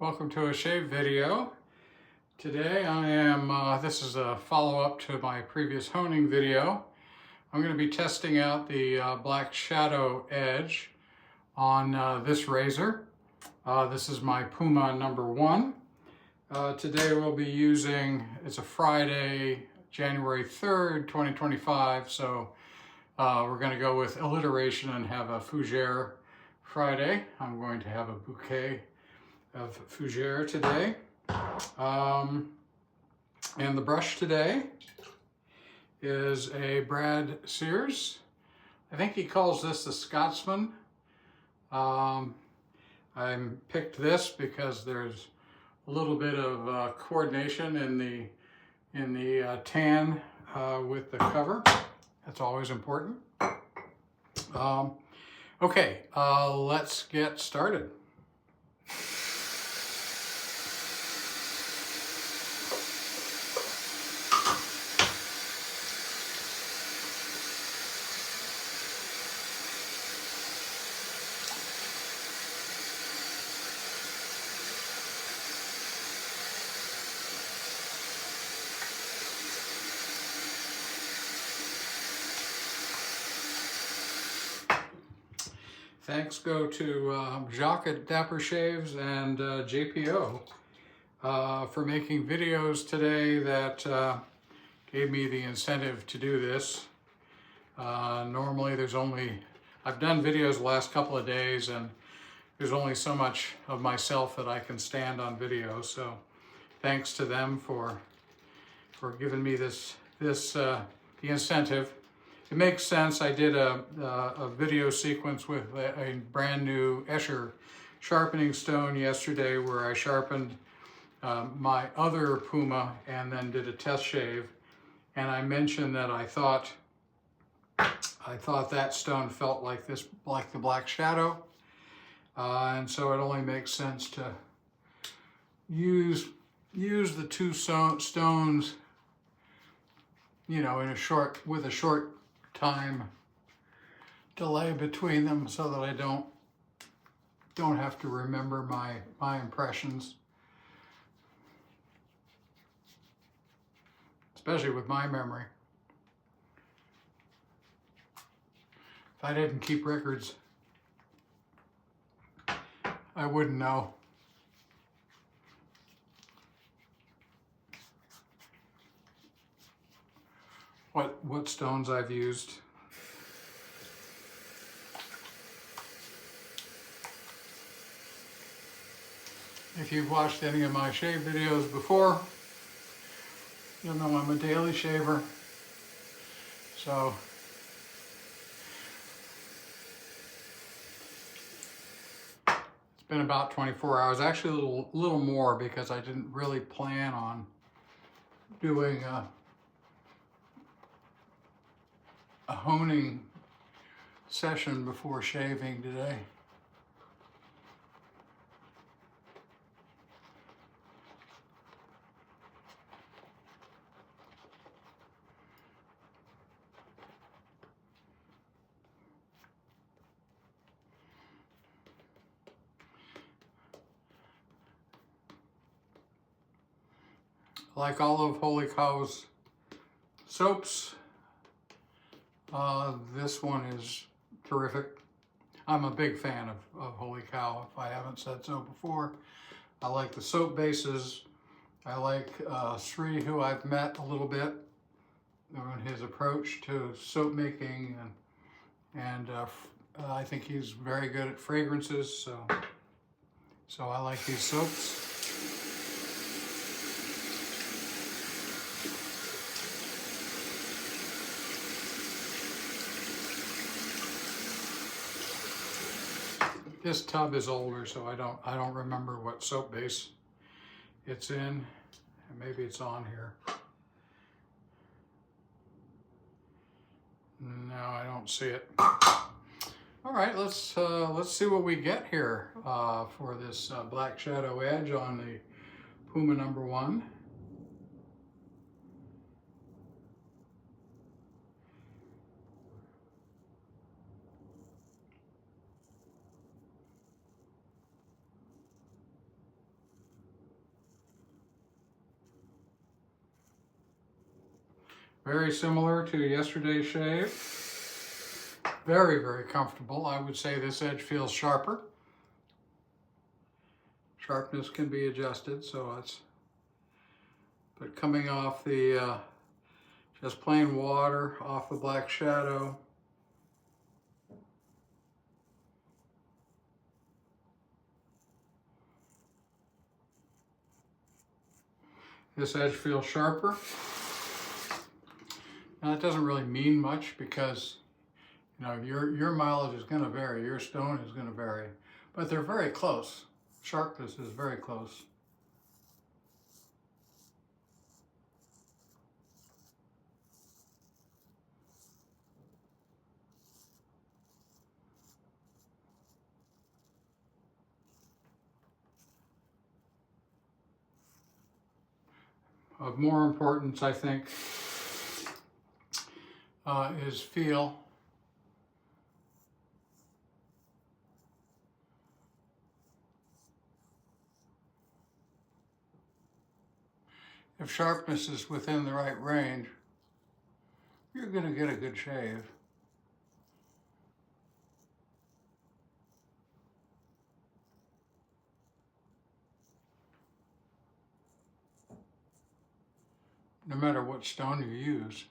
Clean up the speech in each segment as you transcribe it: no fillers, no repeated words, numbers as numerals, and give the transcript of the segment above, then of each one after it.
Welcome to a shave video. Today I am, this is a follow-up to my previous honing video. I'm going to be testing out the black shadow edge on this razor. This is my Puma number 1. Today we'll be using, it's a Friday, January 3rd, 2025, so we're going to go with alliteration and have a Fougère Friday. I'm going to have a bouquet of Fougère today. And the brush today is a Brad Sears. I think he calls this the Scotsman. I picked this because there's a little bit of coordination in the tan with the cover. That's always important. Okay, let's get started. Thanks go to Jacques at Dapper Shaves and JPO for making videos today that gave me the incentive to do this. Normally I've done videos the last couple of days and there's only so much of myself that I can stand on video. So thanks to them for giving me the incentive. It makes sense. I did a video sequence with a brand new Escher sharpening stone yesterday where I sharpened my other Puma and then did a test shave. And I mentioned that I thought that stone felt like the black shadow. And so it only makes sense to use the two stones, you know, with a short time delay between them so that I don't have to remember my impressions, especially with my memory. If I didn't keep records, I wouldn't know. What stones I've used. If you've watched any of my shave videos before, you'll know I'm a daily shaver. So it's been about 24 hours, actually a little more, because I didn't really plan on doing a honing session before shaving today. Like all of Holy Cow's soaps, this one is terrific. I'm a big fan of Holy Cow, if I haven't said so before. I like the soap bases. I like Sri, who I've met a little bit, on his approach to soap making, and I think he's very good at fragrances, so I like these soaps. This tub is older, so I don't remember what soap base it's in, and maybe it's on here. No, I don't see it. All right, let's see what we get here for this black shadow edge on the Puma number 1. Very similar to yesterday's shave. Very, very comfortable. I would say this edge feels sharper. Sharpness can be adjusted, so it's, but coming off the just plain water off the black shadow. This edge feels sharper. Now that doesn't really mean much because you know your mileage is going to vary, your stone is going to vary, but they're very close. Sharpness is very close. Of more importance, I think, is feel. If sharpness is within the right range, you're going to get a good shave. No matter what stone you use.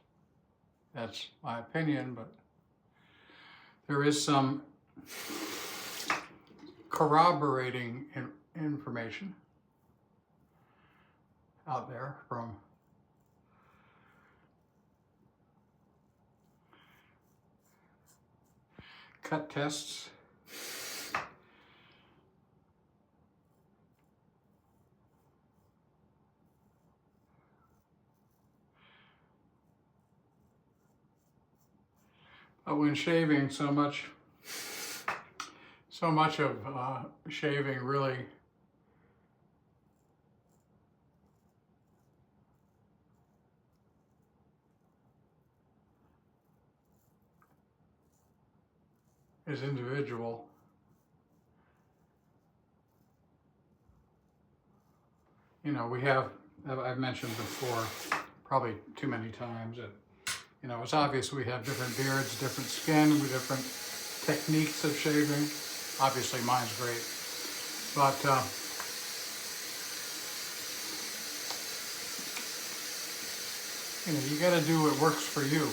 That's my opinion, but there is some corroborating information out there from cut tests. But when shaving, so much of shaving really is individual. You know, I've mentioned before, probably too many times, that you know, it's obvious we have different beards, different skin, with different techniques of shaving. Obviously mine's great, but you know, you got to do what works for you.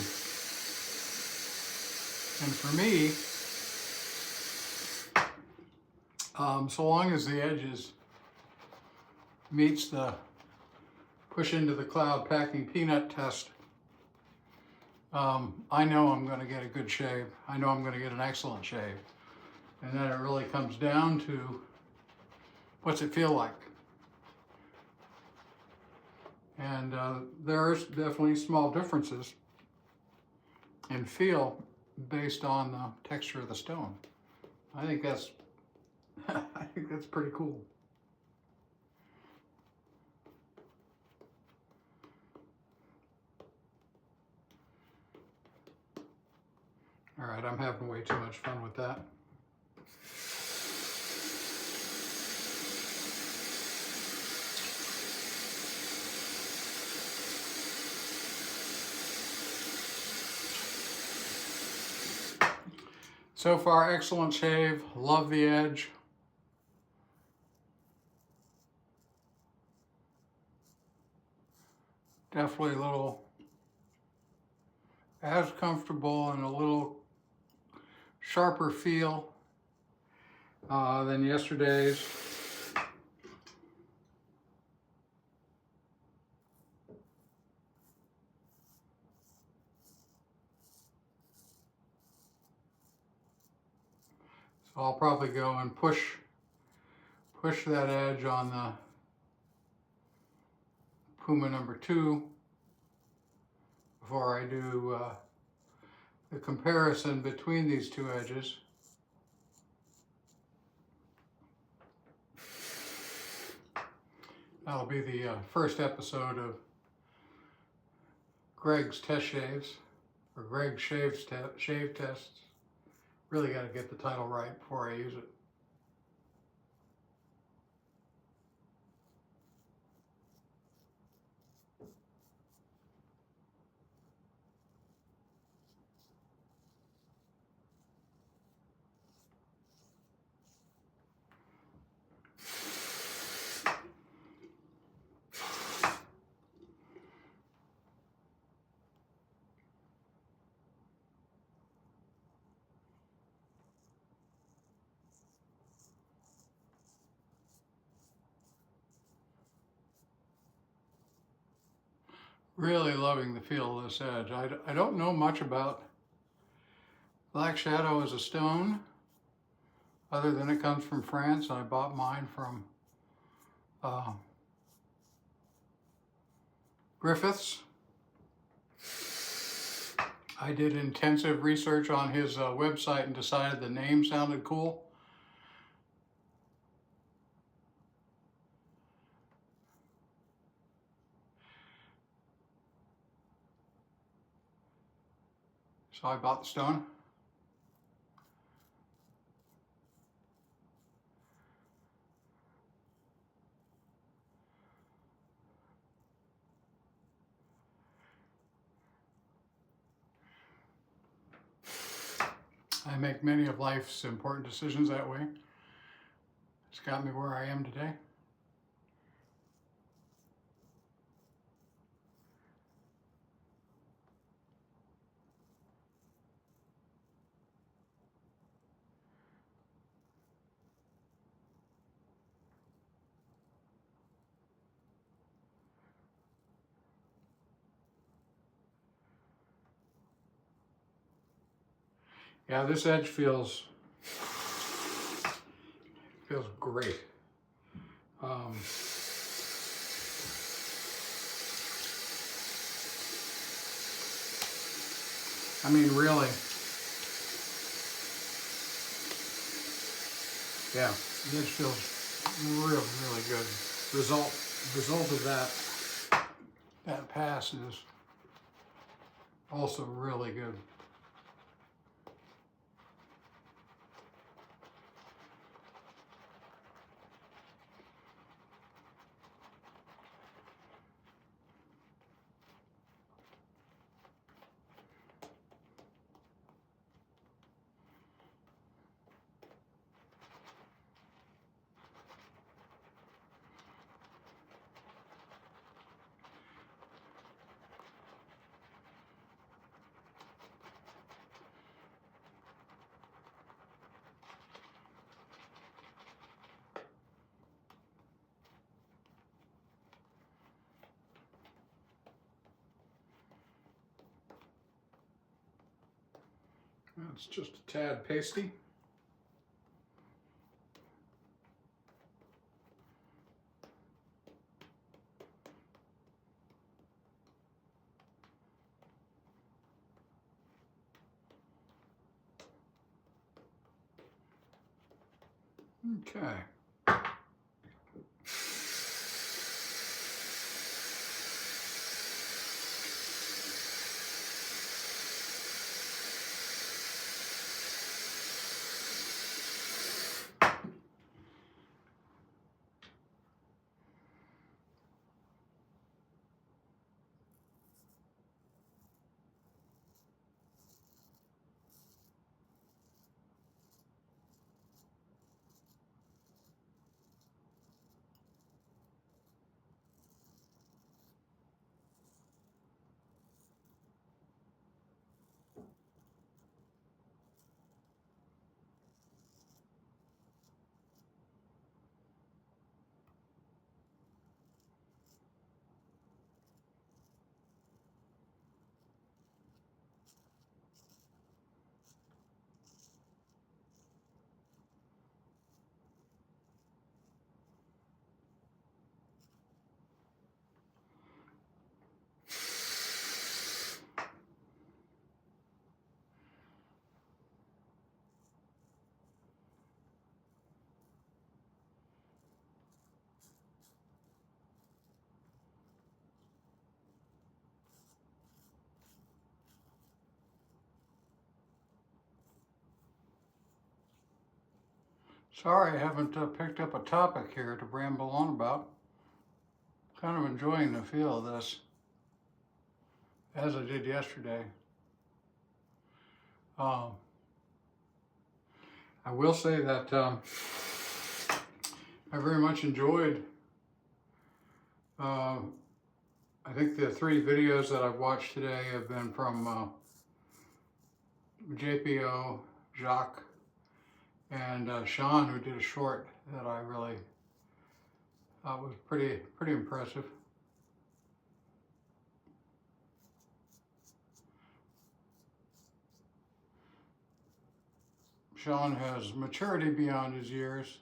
And for me, so long as the edges meets the push into the cloud packing peanut test, I know I'm going to get a good shave. I know I'm going to get an excellent shave. And then it really comes down to what's it feel like. And there's definitely small differences in feel based on the texture of the stone. I think that's I think that's pretty cool. All right, I'm having way too much fun with that. So far, excellent shave. Love the edge. Definitely a little as comfortable and a little sharper feel than yesterday's. So I'll probably go and push that edge on the Puma number 2 before I do the comparison between these two edges. That'll be the first episode of Greg's Test Shaves, or Greg's Shave Tests. Really got to get the title right before I use it. Really loving the feel of this edge. I don't know much about black shadow as a stone, other than it comes from France. I bought mine from Griffiths. I did intensive research on his website and decided the name sounded cool. So I bought the stone. I make many of life's important decisions that way. It's got me where I am today. Yeah, this edge feels great. I mean, really. Yeah, the edge feels really good. Result of that pass is also really good. It's just a tad pasty. Okay. Sorry I haven't picked up a topic here to ramble on about. Kind of enjoying the feel of this, as I did yesterday. I will say that I very much enjoyed, I think the 3 videos that I've watched today have been from JPO, Jacques, and Sean, who did a short that I really thought was pretty impressive. Sean has maturity beyond his years.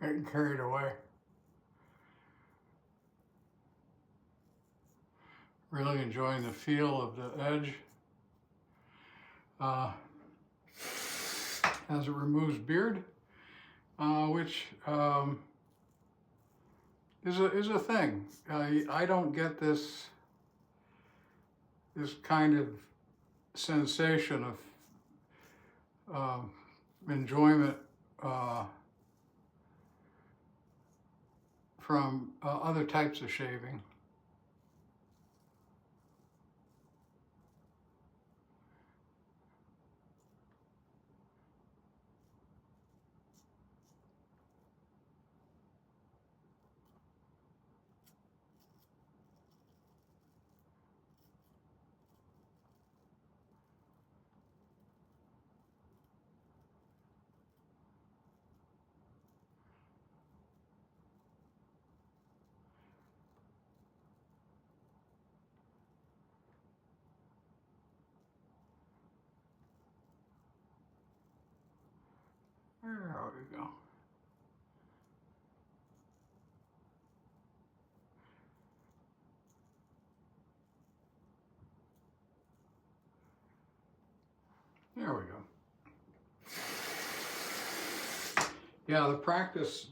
Getting carried away. Really enjoying the feel of the edge as it removes beard, which is a thing. I don't get this kind of sensation of enjoyment from other types of shaving. There we go. There we go. Yeah, the practice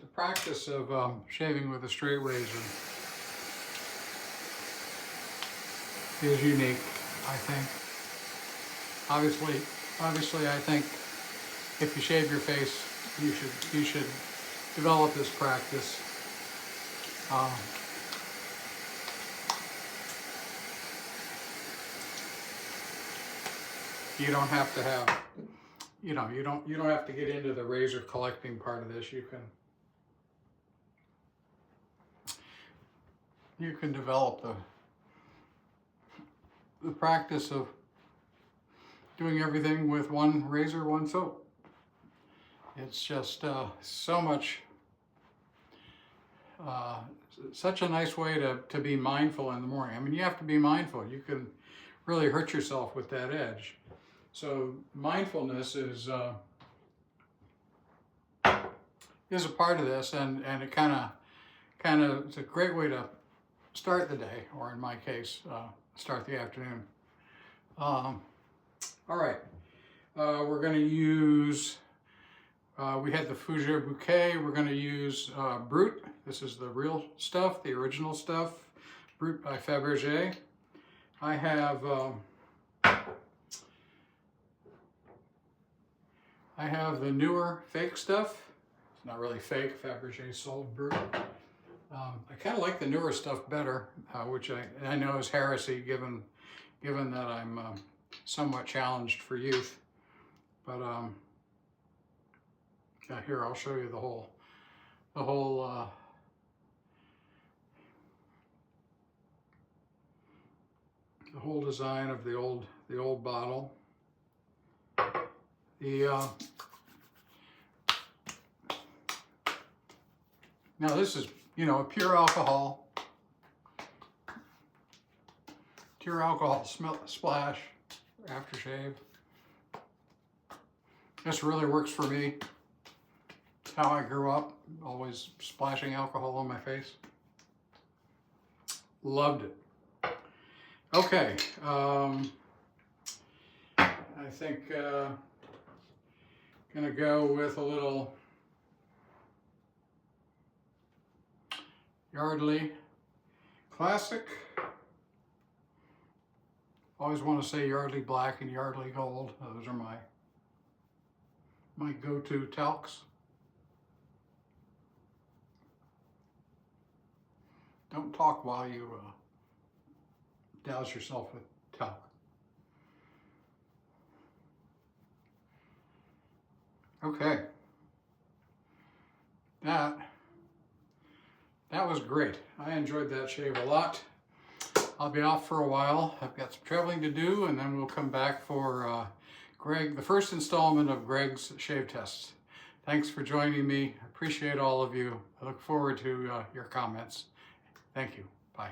of shaving with a straight razor is unique, I think. Obviously, I think if you shave your face, you should develop this practice. You don't have to have, you don't have to get into the razor collecting part of this. You can develop the practice of doing everything with one razor, one soap. It's just so much, such a nice way to be mindful in the morning. I mean, you have to be mindful. You can really hurt yourself with that edge. So mindfulness is a part of this, and it kind of it's a great way to start the day, or in my case, start the afternoon. All right, we're going to use. We had the Fougère Bouquet. We're going to use Brut. This is the real stuff, the original stuff. Brut by Fabergé. I have the newer fake stuff. It's not really fake. Fabergé sold Brut. I kind of like the newer stuff better, which I know is heresy given that I'm somewhat challenged for youth. But yeah, here I'll show you the whole design of the old bottle. Now this is, a pure alcohol splash aftershave. This really works for me. It's how I grew up, always splashing alcohol on my face. Loved it. Okay, I think gonna go with a little Yardley Classic. Always want to say Yardley Black and Yardley Gold. Those are my go-to talcs. Don't talk while you douse yourself with talc. Okay, that was great. I enjoyed that shave a lot. I'll be off for a while. I've got some traveling to do, and then we'll come back for the first installment of Greg's shave tests. Thanks for joining me. I appreciate all of you. I look forward to your comments. Thank you. Bye.